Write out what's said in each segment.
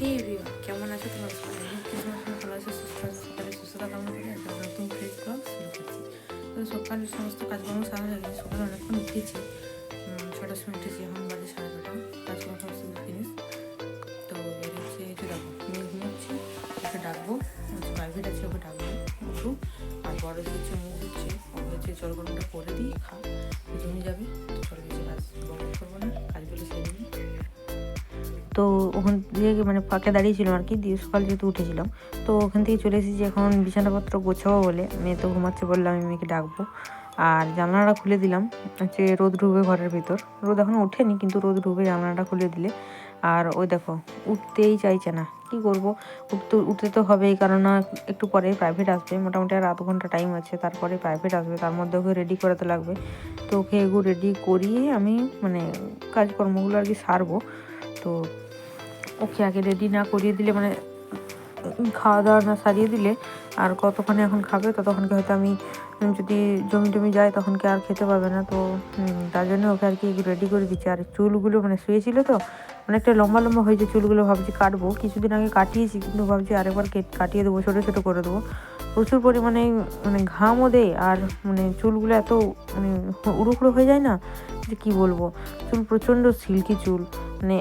হে everyone, কেমন আছো তোমরা সবাই? কিছু ভালো আছো, সুস্থ আছো, সকালে সুস্থতা কামনা করে একটা নতুন ফ্রেশ ব্লগ শুরু করছি। তো সকালের সমস্ত কাজকর্ম সারা হয়ে গেছে, সকালে অনেকক্ষণ উঠেছি, 6টার সময় উঠেছি, এখন বাজে 9:30, কাজকর্ম সমস্ত জিনিস। তো এর হচ্ছে এটা দেখো, মেয়ে ঘুমাচ্ছি, ওকে ডাকবো, প্রাইভেট আছে, ওকে ডাকবো উঠুক। আর বড় হচ্ছে মুখ দিচ্ছে, ওকে হচ্ছে জল গরমটা করে দিই, খা জমে যাবে। তো চলে গেছে, কাজ বন্ধ করবো না, কাজগুলো সেরে নিই। তো ওখান দিয়ে মানে ফাঁকে দাঁড়িয়েছিলাম আর কি, দিয়ে সকাল যেহেতু উঠেছিলাম, তো ওখান থেকে চলে এসেছি এখন বিছানাপত্র গোছাবো বলে। মেয়ে তো ঘুমাচ্ছে, বললাম আমি মেয়েকে ডাকবো। আর জানলাটা খুলে দিলাম, হচ্ছে রোদ ঢুকবে ঘরের ভিতর, রোদ এখন ওঠেনি কিন্তু রোদ ঢুকবে জানলাটা খুলে দিলে। আর ওই দেখো উঠতেই চাইছে না, কি করব, উঠতে তো হবেই, কারণ না একটু পরে প্রাইভেট আসবে, মোটামুটি আর 0.5 ঘন্টা টাইম আছে, তারপরে প্রাইভেট আসবে, তার মধ্যে ওকে রেডি করাতে লাগবে। তো ওকে এগুলো রেডি করিয়ে আমি মানে কাজকর্মগুলো আর কি সারবো। তো ওকে আগে রেডি না করিয়ে দিলে, মানে খাওয়া দাওয়া না সারিয়ে দিলে আর কতক্ষণে এখন খাবে, ততক্ষণকে হয়তো আমি যদি জমি যায় তখনকে আর খেতে পারবে না। তো তার জন্য ওকে আর কি রেডি করে দিচ্ছি। আর চুলগুলো মানে শুয়েছিল তো অনেকটা লম্বা লম্বা হয়েছে চুলগুলো, ভাবছি কাটবো, কিছুদিন আগে কাটিয়েছি কিন্তু ভাবছি আরেকবার কাটিয়ে দেবো, ছোটো ছোটো করে দেবো। প্রচুর পরিমাণে মানে ঘামও দেয়, আর মানে চুলগুলো এত মানে উড়ো হয়ে যায় না যে কী বলবো। চুল প্রচণ্ড সিল্কি চুল, মানে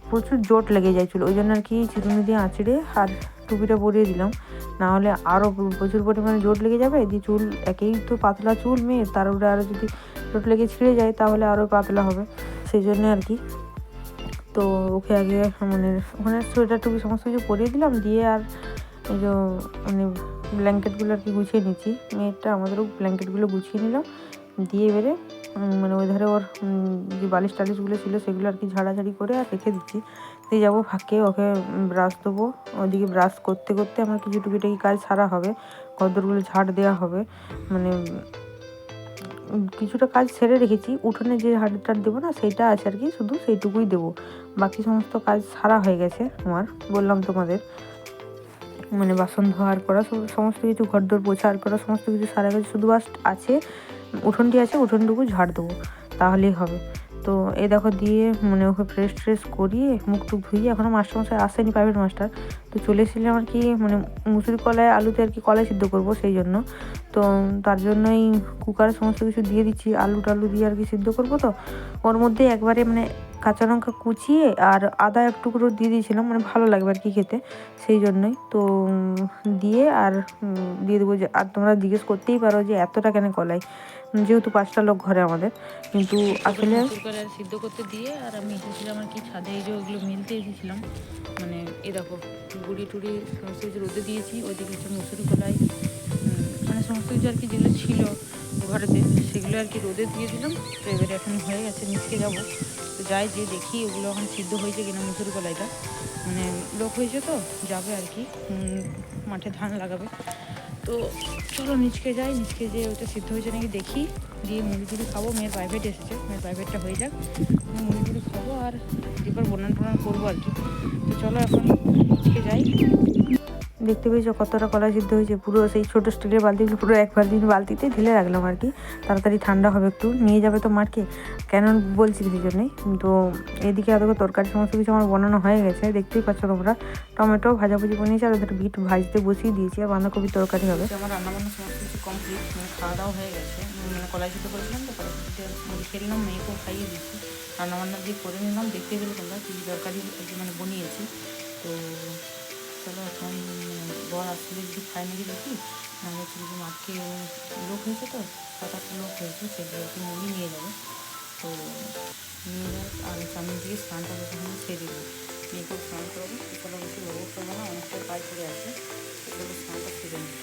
প্রচুর জট লেগে যায় চুল, ওই জন্য আর কি চিরুনি দিয়ে আঁচড়ে আর টুপিটা পরিয়ে দিলাম, না হলে আরও প্রচুর পরিমাণে জট লেগে যাবে। দিয়ে চুল একেই তো পাতলা চুল মেয়ের, তার উপরে আরও যদি জট লেগে ছিঁড়ে যায় তাহলে আরও পাতলা হবে, সেই জন্যে আর কি। তো ওকে আগে মানে ওখানে সোয়েটার টুপি সমস্ত কিছু পরিয়ে দিলাম, দিয়ে আর এই যে মানে ব্ল্যাঙ্কেটগুলো আর কি গুছিয়ে নিচ্ছি, মেয়েরটা আমাদেরও ব্ল্যাঙ্কেটগুলো গুছিয়ে নিলাম, দিয়ে এবারে মানে ওই ধারে ওর যে বালিশ টালিশগুলো ছিল সেগুলো আর কি ঝাড়াঝাড়ি করে আর রেখে দিচ্ছি। দিয়ে যাবো ফাঁকে ওকে ব্রাশ দেবো, ওদিকে ব্রাশ করতে করতে আমার কিছু টুকিটাকি কাজ সারা হবে, ঘরদোরগুলো ঝাড় দেওয়া হবে, মানে কিছুটা কাজ সেরে রেখেছি, উঠোনে যে ঝাড় টাড় দেবো না সেইটা আছে আর কি, শুধু সেইটুকুই দেবো, বাকি সমস্ত কাজ সারা হয়ে গেছে আমার, বললাম তোমাদের। মানে বাসন ধোয়ার করা সমস্ত কিছু, ঘরদোর পোছার করা সমস্ত কিছু সারা গেছে, শুধু আছে উঠোনটি আছে, উঠোনটুকু ঝাড় দেবো তাহলেই হবে। তো এই দেখো দিয়ে মানে ওকে ফ্রেশ করিয়ে মুখ টুক ধুইয়ে, এখনও মাস্টারমশাই আসেনি, প্রাইভেট মাস্টার, তো চলে এসেছিলাম আর কি মানে মুসুরি কলাই আলুতে আর কি কলাই সিদ্ধ করবো সেই জন্য। তো তার জন্যই কুকারে সমস্ত কিছু দিয়ে দিচ্ছি, আলু টালু দিয়ে আর কি সিদ্ধ করবো। তো ওর মধ্যে একবারে মানে কাঁচা লঙ্কা কুচিয়ে আর আদা এক টুকরো দিয়ে দিয়েছিলাম, মানে ভালো লাগবে আর কি খেতে, সেই জন্যই। তো দিয়ে আর দিয়ে দেবো যে, আর তোমরা জিজ্ঞেস করতেই পারো যে এতটা কেন কলাই, যেহেতু 5টা লোক ঘরে আমাদের, কিন্তু আসলে কলাই সিদ্ধ করতে দিয়ে আর আমি এসেছিলাম আর কি ছাদে, এই যে ওগুলো মিলতে এসেছিলাম, মানে এই দেখো গুড়ি টুড়ি সমস্ত কিছু রোদে দিয়েছি, ওইদিকে হচ্ছে মুসুরি কলাই মানে সমস্ত কিছু আর কি যেগুলো ছিল ঘরেতে সেগুলো আর কি রোদে দিয়ে দিলাম। তো এবারে এখন হয়ে গেছে, নিচকে যাবো, তো যাই যে দেখি ওগুলো এখন সিদ্ধ হয়েছে কিনা, মুসুরি কলাইটা মানে লোক হয়েছে তো যাবে আর কি, মাঠে ধান লাগাবে। তো চলো নিচকে যাই, নিচকে যেয়ে ওটা সিদ্ধ হয়েছে নাকি দেখি, দিয়ে মুড়ি টুড়ি খাবো, মেয়ের প্রাইভেট এসেছে, মেয়ের প্রাইভেটটা হয়ে যাক, মুড়ি টুড়ি খাবো আর এবার বনান টনান করবো আর কি। তো চলো এখন নিচকে যাই। দেখতে পেয়েছো কতটা কলা সিদ্ধ হয়েছে, পুরো সেই ছোটো স্টিলের বালতিগুলো পুরো একবার দিন বালতিতে ঢেলে রাখলাম আর কি, তাড়াতাড়ি ঠান্ডা হবে, একটু নিয়ে যাবে তো মারকে, কেন বলছি সেই জন্যই। তো এদিকে আদৌ তরকারি সমস্ত কিছু আমার বানানো হয়ে গেছে, দেখতেই পাচ্ছ তোমরা, টমেটো ভাজাভুজি বানিয়েছি আর ওদের বিট ভাজতে বসিয়ে দিয়েছি, আর বাঁধাকপির তরকারি হবে। আমার রান্নাবান্না সমস্ত কিছু কমপ্লিট, মানে খাওয়া দাওয়া হয়ে গেছে, মানে কলাই সিদ্ধ করেছিলাম, তো কলাই সিদ্ধ মুড়ি খেলাম, মেয়েকেও খাইয়ে দিচ্ছি, রান্নাবান্না দিয়ে করে নিলাম, দেখতে পেলে তোমরা কী তরকারি মানে বনিয়েছি। তো চলো এখন বর আসলে যদি খাই নাকি দেখি, নাহলে হচ্ছে যদি মাঠকে লোক হয়েছে তো 7-8 লোক হয়েছে, সেগুলো একটু মুড়ি নিয়ে যাবে। তো নিয়ে যাক, আর সামনের দিকে স্নানটা যখন সেরে দিই, মেয়েকেও স্নান করাবো, তো চলো বেশি লোক করবো না, অনেকটা কাজ করে আছে, সেগুলো স্নানটা সেরে নিই।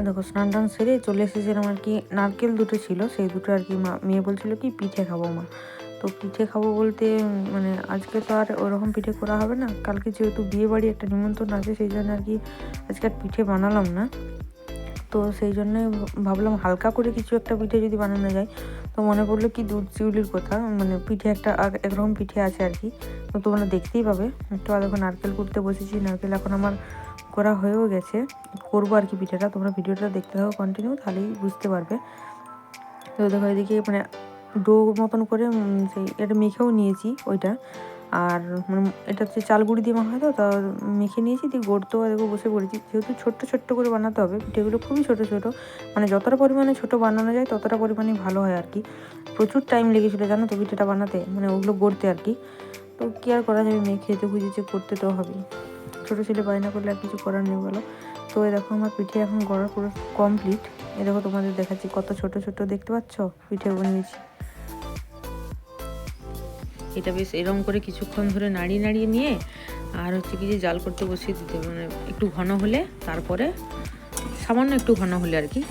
দেখো স্নান টান সেরে চলে এসেছিলাম আর কি, নারকেল দুটো ছিল সেই দুটো আর কি, মেয়ে বলছিল কি পিঠে খাবো মা, তো পিঠে খাবো বলতে মানে আজকে তো আর ওরকম পিঠে করা হবে না, কালকে যেহেতু বিয়ে বাড়ি একটা নিমন্ত্রণ আছে, সেই জন্য আর কি আজকে আর পিঠে বানালাম না। তো সেই জন্যই ভাবলাম হালকা করে কিছু একটা পিঠে যদি বানানো যায়, তো মনে পড়লো কি দুধ চিউলির কথা, মানে পিঠে একটা একরকম পিঠে আছে আর কি, তো তোমরা দেখতেই পাবে। তো দেখো নারকেল করতে বসেছি, নারকেল এখন আমার করা হয়েও গেছে, করবো আর কি পিঠেটা, তোমরা ভিডিওটা দেখতে থাকো কন্টিনিউ, তাহলেই বুঝতে পারবে। তো দেখো এদিকে মানে ডো মতন করে সেই এটা মেখেও নিয়েছি ওইটা, আর মানে এটা হচ্ছে চাল গুঁড়ি দিয়ে মাখা হয়, তো তা মেখে নিয়েছি, দিয়ে গড়তেও দেখো বসে পড়েছি। যেহেতু ছোট্ট ছোট্ট করে বানাতে হবে পিঠেগুলো, খুবই ছোটো ছোটো, মানে যতটা পরিমাণে ছোটো বানানো যায় ততটা পরিমাণে ভালো হয় আর কি। প্রচুর টাইম লেগেছিলো জানো তো পিঠেটা বানাতে, মানে ওগুলো গড়তে আর কি। তো কী আর করা যাবে, মেয়ে খেতে খুঁজেছে, করতে তো হবেই, ছোটো ছেলে বায়না করলে আর কিছু করার নেই বলো। তো এই দেখো আমার পিঠে এখন গড়া পুরো কমপ্লিট। এ দেখো তোমাদের দেখাচ্ছি কত ছোট ছোট দেখতে পাচ্ছ পিঠে বানিয়েছি। এটা বেশ এরকম করে কিছুক্ষণ ধরে নাড়িয়ে নাড়িয়ে নিয়ে আর হচ্ছে কি যে জাল করতে বসিয়ে দিতে হবে, মানে একটু ঘন হলে, তারপরে সামান্য একটু ঘন হলে আর কি,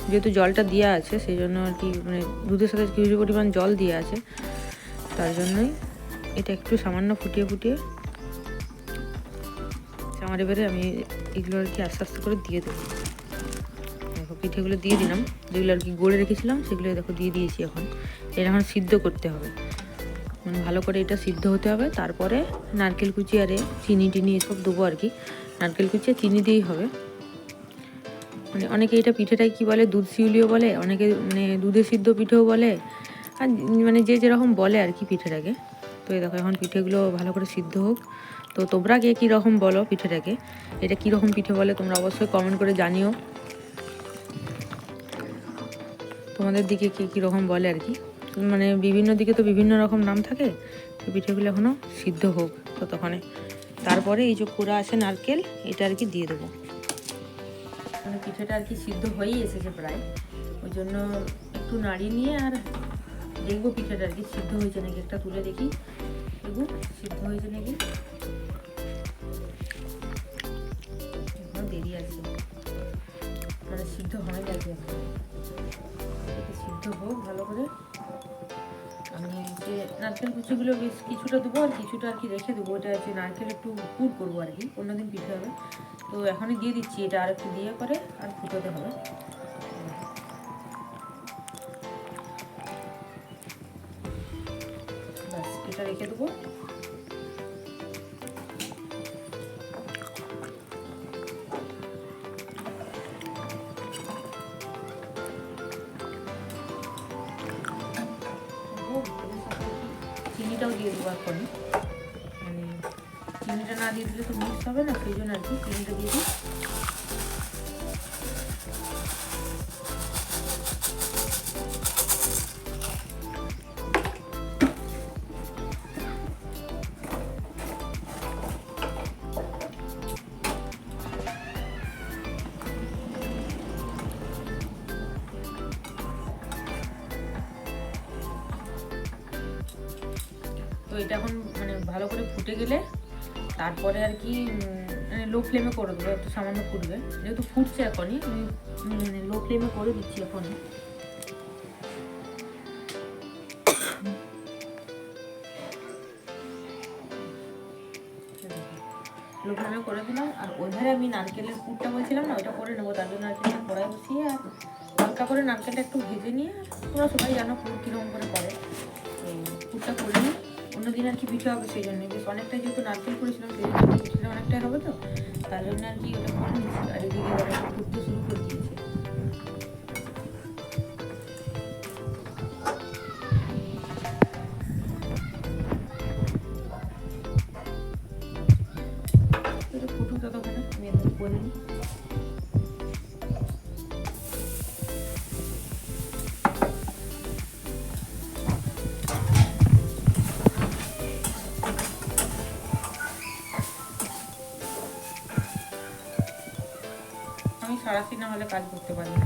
যেহেতু জলটা দেওয়া আছে সেই জন্য আর কি, মানে দুধের সাথে কিছু পরিমাণ জল দেওয়া আছে, তার জন্যই এটা একটু সামান্য ফুটিয়ে ফুটিয়ে আমার এবারে আমি এগুলো আর কি আস্তে আস্তে করে দিয়ে দেবো। দেখো পিঠেগুলো দিয়ে দিলাম, যেগুলো আর কি গড়ে রেখেছিলাম সেগুলো দেখো দিয়ে দিয়েছি। এখন এটা এখন সিদ্ধ করতে হবে, মানে ভালো করে এটা সিদ্ধ হতে হবে। তারপরে নারকেল কুচি আরে চিনি টিনি এসব দেবো আর কি, নারকেল কুচি আর চিনি দিয়েই হবে। মানে অনেকে এটা পিঠেটাই কি বলে, দুধ শিউলিও বলে, অনেকে মানে দুধে সিদ্ধ পিঠেও বলে, আর মানে যে যেরকম বলে আর কি পিঠেটাকে। তো এই দেখো এখন পিঠেগুলো ভালো করে সিদ্ধ হোক। তো তোমরা কে কীরকম বলো পিঠেটাকে, এটা কীরকম পিঠে বলে তোমরা অবশ্যই কমেন্ট করে জানিও, তোমাদের দিকে কে কীরকম বলে আর কি। মানে বিভিন্ন দিকে তো বিভিন্ন রকম নাম থাকে। তো পিঠেগুলো এখনও সিদ্ধ হোক ততক্ষণে, তারপরে এই যে কোড়া আছে নারকেল, এটা আর কি দিয়ে দেবো। মানে পিঠেটা আর কি সিদ্ধ হয়েই এসেছে প্রায়, ওই জন্য একটু নাড়িয়ে নিয়ে আর দেখবো পিঠেটা আর কি সিদ্ধ হয়েছে নাকি, একটা তুলে দেখি দেখবো সিদ্ধ হয়েছে নাকি। এখনো দেরি আছে, মানে সিদ্ধ হয় না কি, এটা সিদ্ধ হোক ভালো করে। আমি যে নারকেল কুচিগুলো বেশ কিছুটা দেবো আর কিছুটা আর কি রেখে দেবো, এটা হচ্ছে নারকেল একটু পুর করবো আর কি, অন্যদিন পিঠে হবে। তো এখনই দিয়ে দিচ্ছি, এটা আর একটু দিয়ে করে আর ফুটোতে হবে। ব্যাস এটা রেখে দেবো। চিনিটাও দিয়ে দেবো এখন, মানে চিনিটা না দিয়ে দিলে তো মিক্স হবে না, সেই জন্য আর কি চিনিটা দিয়ে দিই। তো এটা এখন মানে ভালো করে ফুটে গেলে তারপরে আর কি মানে লো ফ্লেমে করে দেবো, একটু সামান্য ফুটবে, যেহেতু ফুটছে এখনই আমি মানে লো ফ্লেমে করে দিচ্ছি এখনই। লো ফ্লেমে করে দিলাম। আর ওইধারে আমি নারকেলের পুরটা বলছিলাম না, ওইটা করে নেবো, তার জন্য নারকেলটা কড়াই বসিয়ে আর হালকা করে নারকেলটা একটু ভেজে নিয়ে, তোমরা সবাই জানো পুর কীরকম করে করে, তো পুরটা করে নিই। অন্যদিন আর কি পিঠে হবে সেই জন্য, বেশ অনেকটাই যেহেতু নারকেল করেছিলাম সেই জন্য পিঠেটা অনেকটাই হবে, তো তার জন্য আর কি ওটা করে নিচ্ছি। আর এদিকে ফুটতে শুরু করে দিয়েছে। এটা ফুটুক ততক্ষণে আমি একদম করে নিই। আমি সারাশি না হলে কাজ করতে পারি না,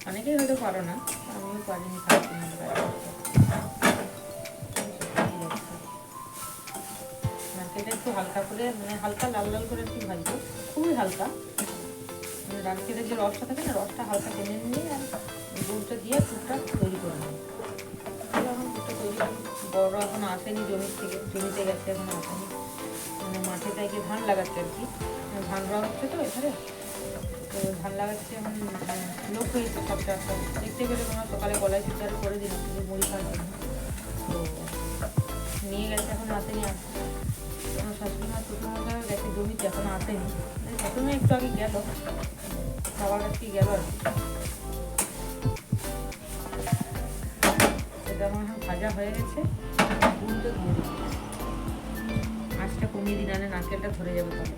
অনেকেই হয়তো পারো না, আমিও পারিনি সারাশি না হলে কাজ করতে। নারকেলটা একটু হালকা করে মানে হালকা লাল লাল করে একটু ভাজবো, খুবই হালকা, মানে নারকেলের যে রসটা থাকে না, রসটা হালকা টেনে নিয়ে আর গুড়টা দিয়ে পুরটা তৈরি করে নেব। এখন পুরটা তৈরি বড় এখনো আসেনি জমিতে গেছে, এখনো আসেনি, মানে মাঠে তাই ধান লাগাচ্ছে আর কি, ধান রোয়া হচ্ছে তো এখানে, তো ধান লাগাচ্ছে এখন লোক হয়েছে সবটা। দেখতে পেলে তোমার সকালে গলায় চিৎকার করে দিলাম যে মুড়ি খাওয়ার জন্য, তো নিয়ে গেছে, এখন আসেনি। আমার শাশুড়ি মা শ্বশুরমশাই গেছে জমিতে, এখনো আসেনি, প্রথমে একটু আগে গেল, খাবার কাছে গেল আর কি। সেটা আমার এখন ভাজা হয়ে গেছে, তো দিয়ে দিই, আঁচটা কমিয়ে দিই, নাহলে নারকেলটা ধরে যাবে তাহলে।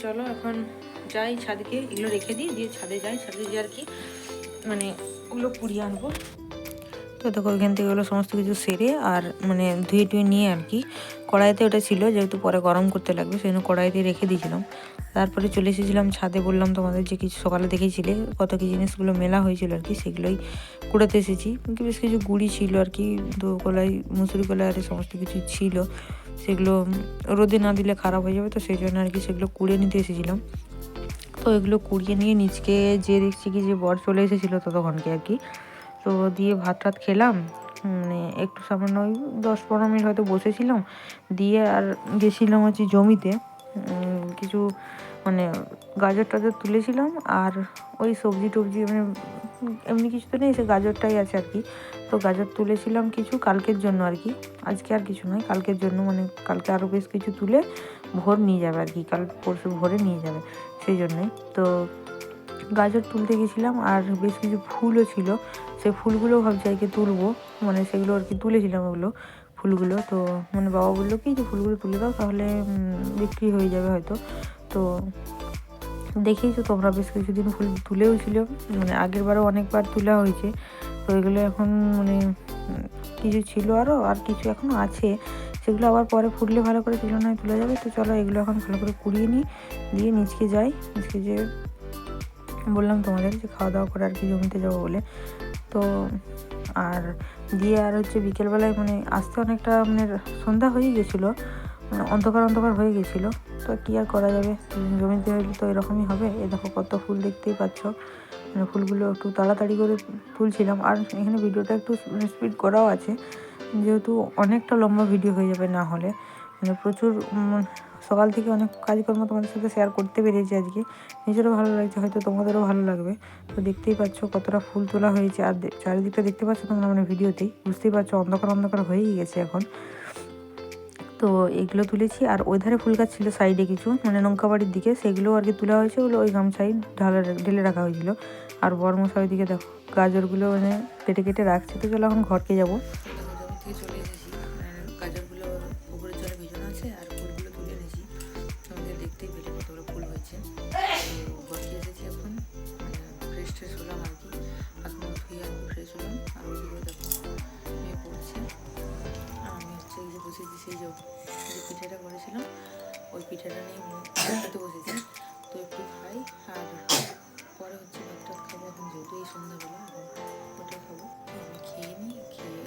চলো এখন যাই ছাদকে, এগুলো রেখে দিই, দিয়ে ছাদে যাই, ছাদে গিয়ে আর কি মানে ওগুলো পুড়িয়ে আনবো। তো দেখো ওইখান থেকে ওগুলো সমস্ত কিছু সেরে আর মানে ধুয়ে টুয়ে নিয়ে আর কি কড়াইতে ওটা ছিল, যেহেতু পরে গরম করতে লাগবে সেই জন্য কড়াইতে রেখে দিয়েছিলাম। তারপরে চলে এসেছিলাম ছাদে, বললাম তোমাদের যে কিছু সকালে দেখেছিলে কত কি জিনিসগুলো মেলা হয়েছিল আর কি, সেগুলোই কুড়াতে এসেছি। বেশ কিছু গুড়ি ছিল আর কি, তো কলাই মুসুরি কলাই আর সমস্ত কিছু ছিল, সেগুলো রোদে না দিলে খারাপ হয়ে যাবে, তো সেই জন্য আর কি সেগুলো কুড়ে নিতে এসেছিলাম। তো এগুলো কুড়িয়ে নিয়ে নিচকে যে দেখছি কি যে বর চলে এসেছিলো ততক্ষণকে আর কি, তো দিয়ে ভাত টাত খেলাম, মানে একটু সামান্য ওই 10-15 মিনিট হয়তো বসেছিলাম, দিয়ে আর গেছিলাম হচ্ছে জমিতে কিছু মানে গাজর টাজর তুলেছিলাম, আর ওই সবজি টবজি মানে এমনি কিছু তো নেই, সে গাজরটাই আছে আর কি। তো গাজর তুলেছিলাম কিছু কালকের জন্য আর কি, আজকে আর কিছু নয়, কালকের জন্য, মানে কালকে আরও বেশ কিছু তুলে ভোর নিয়ে যাবে আর কি, কাল পরশু ভোরে নিয়ে যাবে, সেই জন্যই তো গাজর তুলতে গেছিলাম। আর বেশ কিছু ফুলও ছিল, সেই ফুলগুলো ভাবছি আজকে তুলবো, মানে সেগুলো আর কি তুলেছিলাম ওগুলো ফুলগুলো। তো মানে বাবা বললো কি যে ফুলগুলো তুলে দাও, তাহলে বিক্রি হয়ে যাবে হয়তো। তো দেখেইছো তোমরা বেশ কিছুদিন ফুল তুলেও ছিল, মানে আগের বারও অনেকবার তোলা হয়েছে। তো এগুলো এখন মানে কিছু ছিল আরও, আর কিছু এখনও আছে, সেগুলো আবার পরে ফুটলে ভালো করে সেগুলো নয় তোলা যাবে। তো চলো এগুলো এখন ভালো করে কুড়িয়ে নিই, দিয়ে নিচকে যাই, নিচকে যেয়ে বললাম তোমাদের যে খাওয়া দাওয়া করে আর কি জমিতে যাবো বলে। তো আর দিয়ে আর হচ্ছে বিকেলবেলায় মানে আসতে অনেকটা মানে সন্ধ্যা হয়ে গেছিলো, অন্ধকার অন্ধকার হয়ে গেছিলো। তো কী আর করা যাবে, জমিতে হইলে তো এরকমই হবে। এ দেখো কত ফুল দেখতেই পাচ্ছ, মানে ফুলগুলো একটু তাড়াতাড়ি করে তুলছিলাম। আর এখানে ভিডিওটা একটু স্পিড করাও আছে, যেহেতু অনেকটা লম্বা ভিডিও হয়ে যাবে না হলে, মানে প্রচুর সকাল থেকে অনেক কাজকর্ম তোমাদের সাথে শেয়ার করতে পেরেছি আজকে, নিজেরও ভালো লাগছে, হয়তো তোমাদেরও ভালো লাগবে। তো দেখতেই পাচ্ছ কতটা ফুল তোলা হয়েছে, আর চারিদিকটা দেখতে পাচ্ছ তোমরা মানে ভিডিওতেই বুঝতেই পারছো অন্ধকার অন্ধকার হয়েই গেছে এখন। তো তো এগুলো তুলেছি। আর ওই ধারে ফুল গাছ ছিল সাইডে কিছু, মানে নৌকা বাড়ির দিকে, সেগুলো আর কি তোলা হয়েছে, ওগুলো ওই গামছায় ঢেলে রাখা হয়েছিল। আর বড়মশাই ওইদিকে দেখো গাজরগুলো মানে কেটে কেটে রাখছে। তো চলো এখন ঘরকে যাবো। জমি থেকে চলে এসেছি, গাজরগুলো পুকুরের জলে ভিজানো আছে আর ফুলগুলো তুলে এনেছি। তোমাদের দেখতেই পেলে কতগুলো ফুল হয়েছে। ঘরকে এসেছি এখন, ফ্রেশ ট্রেশ হলাম আর কি, এখন ধুয়ে আর ফ্রেশ হলাম। আর ওইদিকে দেখো মেয়ে পড়ছে, আর আমি হচ্ছে এই যে বসেছি সেই যে পিঠাটা করেছিলাম, ওই পিঠাটা নিয়ে খেতে বসেছি। তো একটু খাই আর পরে হচ্ছে ভাত টাত খাবো। এখন যেহেতু এই সন্ধ্যাবেলা এখন ওটা খাবো, আমি খেয়ে নিই, খেয়ে